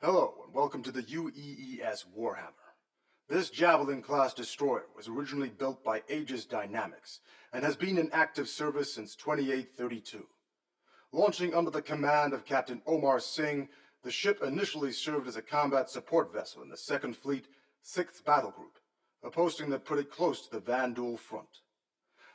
Hello, and welcome to the UEES Warhammer. This Javelin-class destroyer was originally built by Aegis Dynamics and has been in active service since 2832. Launching under the command of Captain Omar Singh, the ship initially served as a combat support vessel in the 2nd Fleet, 6th Battle Group, a posting that put it close to the Vandul front.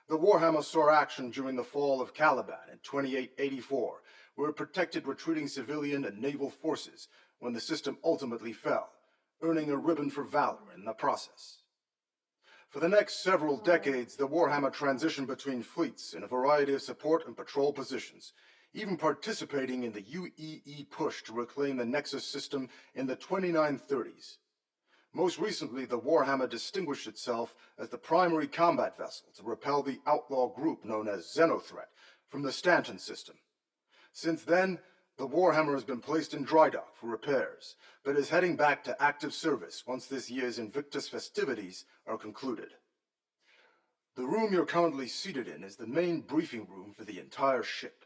The Warhammer saw action during the fall of Caliban in 2884, where it protected retreating civilian and naval forces when the system ultimately fell, earning a ribbon for valor in the process. For the next several decades, the Warhammer transitioned between fleets in a variety of support and patrol positions, even participating in the UEE push to reclaim the Nexus system in the 2930s. Most recently, the Warhammer distinguished itself as the primary combat vessel to repel the outlaw group known as Xenothreat from the Stanton system. Since then, the Warhammer has been placed in dry dock for repairs, but is heading back to active service once this year's Invictus festivities are concluded. The room you're currently seated in is the main briefing room for the entire ship.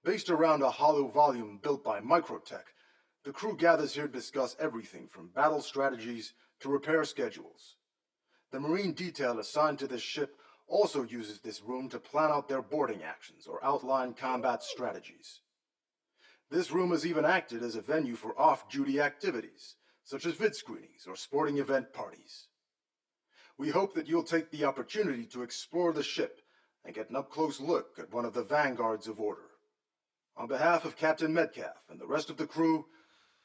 Based around a hollow volume built by Microtech, the crew gathers here to discuss everything from battle strategies to repair schedules. The Marine detail assigned to this ship also uses this room to plan out their boarding actions or outline combat strategies. This room has even acted as a venue for off-duty activities, such as vid screenings or sporting event parties. We hope that you'll take the opportunity to explore the ship and get an up-close look at one of the vanguards of order. On behalf of Captain Metcalf and the rest of the crew,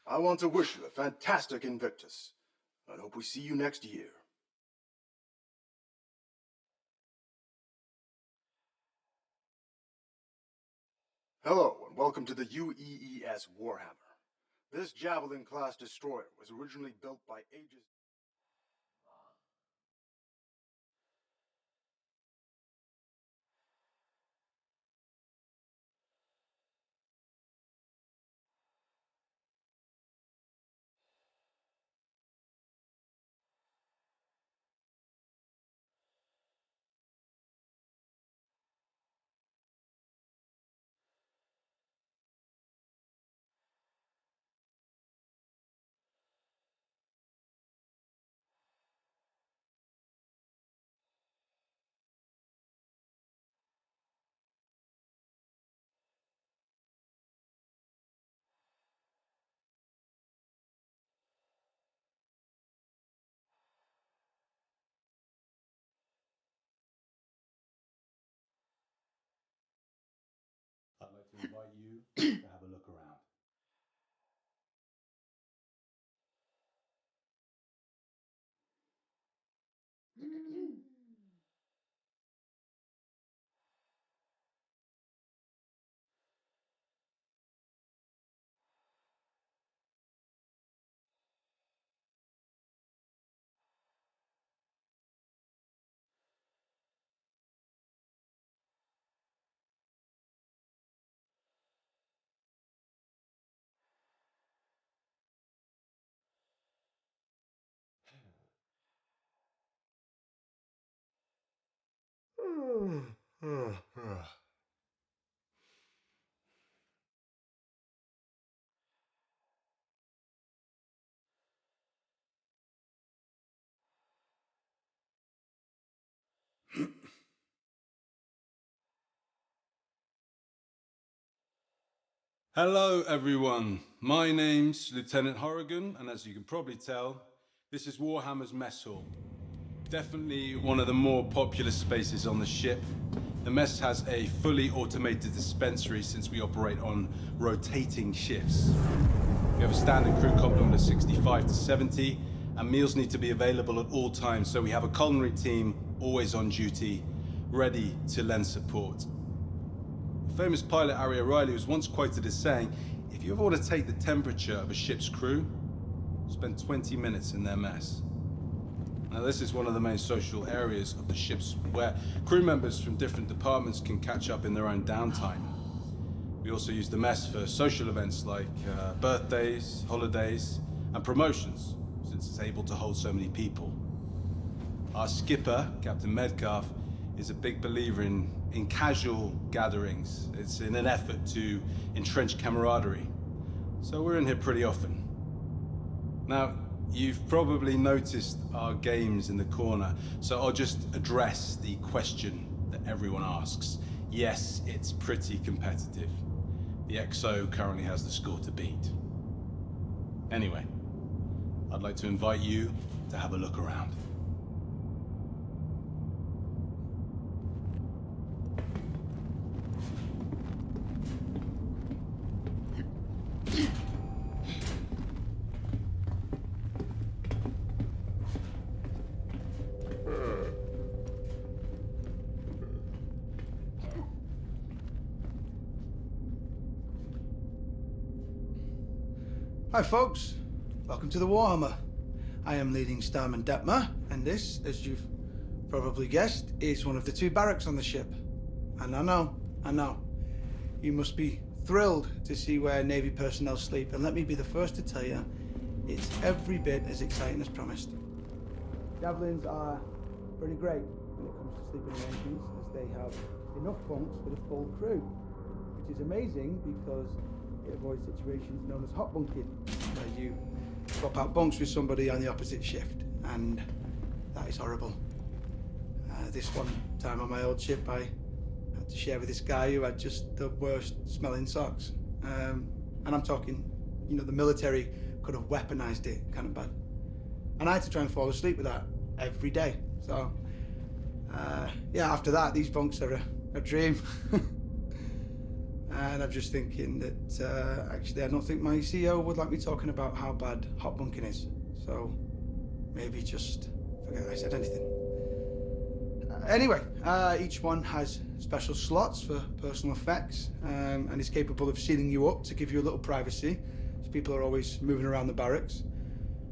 I want to wish you a fantastic Invictus, and hope we see you next year. Hello, and welcome to the UEES Warhammer. This Javelin-class destroyer was originally built by Aegis... I'd like to invite you to have a look around. Hello everyone, my name's Lieutenant Horrigan, and as you can probably tell, this is Warhammer's mess hall. Definitely one of the more popular spaces on the ship. The mess has a fully automated dispensary since we operate on rotating shifts. We have a standard crew complement of 65 to 70, and meals need to be available at all times, so we have a culinary team always on duty, ready to lend support. The famous pilot Harry O'Reilly was once quoted as saying, if you ever want to take the temperature of a ship's crew, spend 20 minutes in their mess. Now this is one of the main social areas of the ships where crew members from different departments can catch up in their own downtime. We also use the mess for social events like birthdays, holidays, and promotions, since it's able to hold so many people. Our skipper, Captain Metcalf, is a big believer in casual gatherings. It's in an effort to entrench camaraderie. So we're in here pretty often. Now, you've probably noticed our games in the corner, so I'll just address the question that everyone asks. Yes, it's pretty competitive. The XO currently has the score to beat. Anyway, I'd like to invite you to have a look around. Hi folks, welcome to the Warhammer. I am leading Starman Detmer, and this, as you've probably guessed, is one of the 2 barracks on the ship. And I know, you must be thrilled to see where Navy personnel sleep, and let me be the first to tell you, it's every bit as exciting as promised. Javelins are pretty great when it comes to sleeping arrangements, as they have enough bunks for the full crew, which is amazing because it avoids situations known as hot bunking, where you swap out bunks with somebody on the opposite shift, and that is horrible. This one time on my old ship, I had to share with this guy who had just the worst smelling socks. And I'm talking, you know, the military could have weaponized it kind of bad. And I had to try and fall asleep with that every day. So, yeah, after that, these bunks are a dream. And I'm just thinking that, actually, I don't think my CEO would like me talking about how bad hot bunking is. So, maybe just forget I said anything. Anyway, each one has special slots for personal effects, and is capable of sealing you up to give you a little privacy, as people are always moving around the barracks.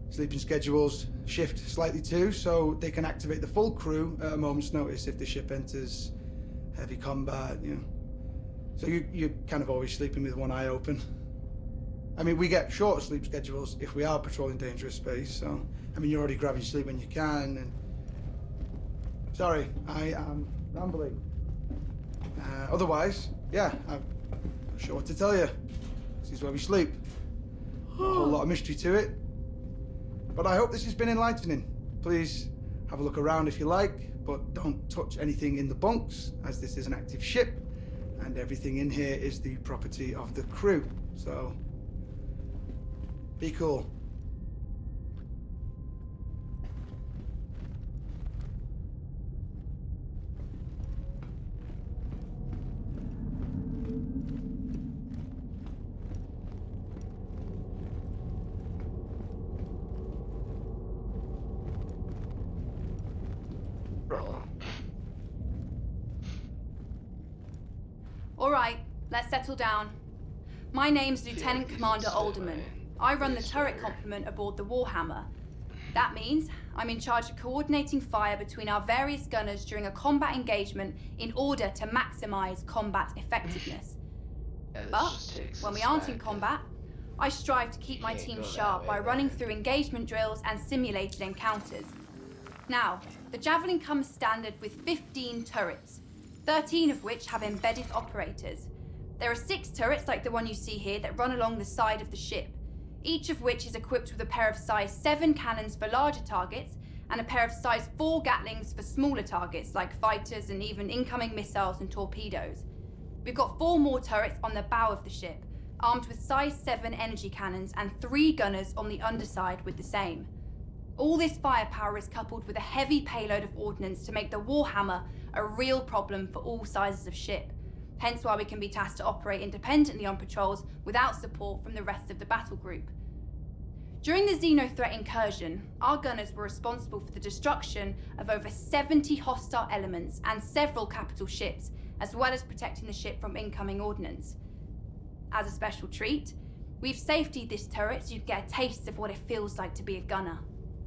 Sleeping schedules shift slightly too, so they can activate the full crew at a moment's notice if the ship enters heavy combat, you know. So you're kind of always sleeping with one eye open. I mean, we get shorter sleep schedules if we are patrolling dangerous space, so, I mean, you're already grabbing sleep when you can, and... Sorry, I am rambling. Otherwise, yeah, I'm not sure what to tell you. This is where we sleep. Not a whole lot of mystery to it. But I hope this has been enlightening. Please have a look around if you like, but don't touch anything in the bunks, as this is an active ship, and everything in here is the property of the crew. So, be cool. All right, let's settle down. My name's Lieutenant Commander Alderman. I run the turret complement aboard the Warhammer. That means I'm in charge of coordinating fire between our various gunners during a combat engagement in order to maximize combat effectiveness. But when we aren't in combat, I strive to keep my team sharp by running through engagement drills and simulated encounters. Now, the Javelin comes standard with 15 turrets, 13 of which have embedded operators. There are 6 turrets like the one you see here that run along the side of the ship, each of which is equipped with a pair of size 7 cannons for larger targets and a pair of size 4 Gatlings for smaller targets like fighters and even incoming missiles and torpedoes. We've got 4 more turrets on the bow of the ship, armed with size 7 energy cannons and 3 gunners on the underside with the same. All this firepower is coupled with a heavy payload of ordnance to make the Warhammer a real problem for all sizes of ship, hence why we can be tasked to operate independently on patrols without support from the rest of the battle group. During the Xenothreat incursion, our gunners were responsible for the destruction of over 70 hostile elements and several capital ships, as well as protecting the ship from incoming ordnance. As a special treat, we've safetied this turret so you get a taste of what it feels like to be a gunner.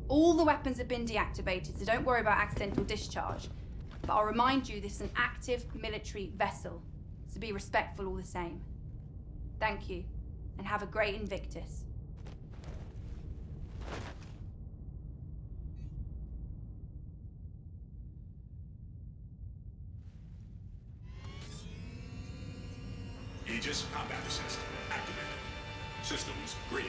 All the weapons have been deactivated, so don't worry about accidental discharge. But I'll remind you this is an active military vessel, so be respectful all the same. Thank you, and have a great Invictus. Aegis combat assist activated. Systems green.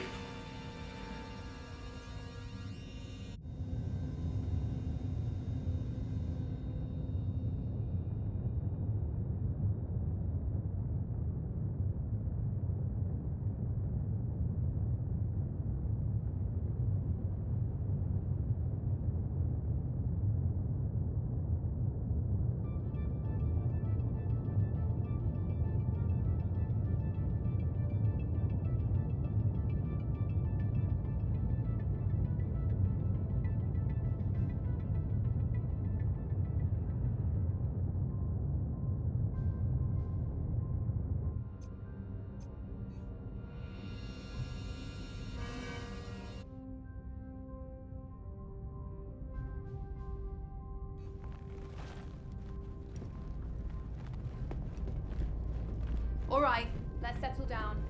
All right, let's settle down.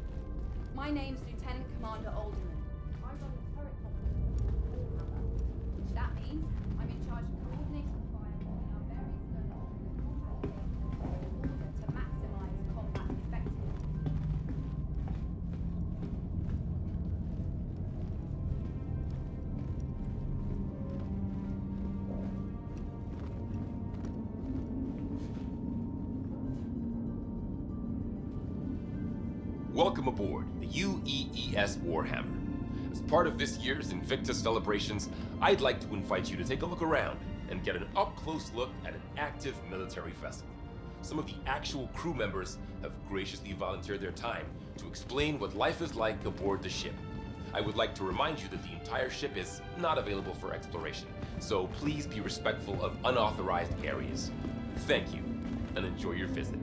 My name's Lieutenant Commander Alderman. I run the turret complement aboard the Warhammer. That means I'm in charge of coordinating fire between our various guns and the combat stations in order to maximize combat effectiveness. Welcome aboard the UEES Warhammer. As part of this year's Invictus celebrations, I'd like to invite you to take a look around and get an up-close look at an active military vessel. Some of the actual crew members have graciously volunteered their time to explain what life is like aboard the ship. I would like to remind you that the entire ship is not available for exploration, so please be respectful of unauthorized areas. Thank you, and enjoy your visit.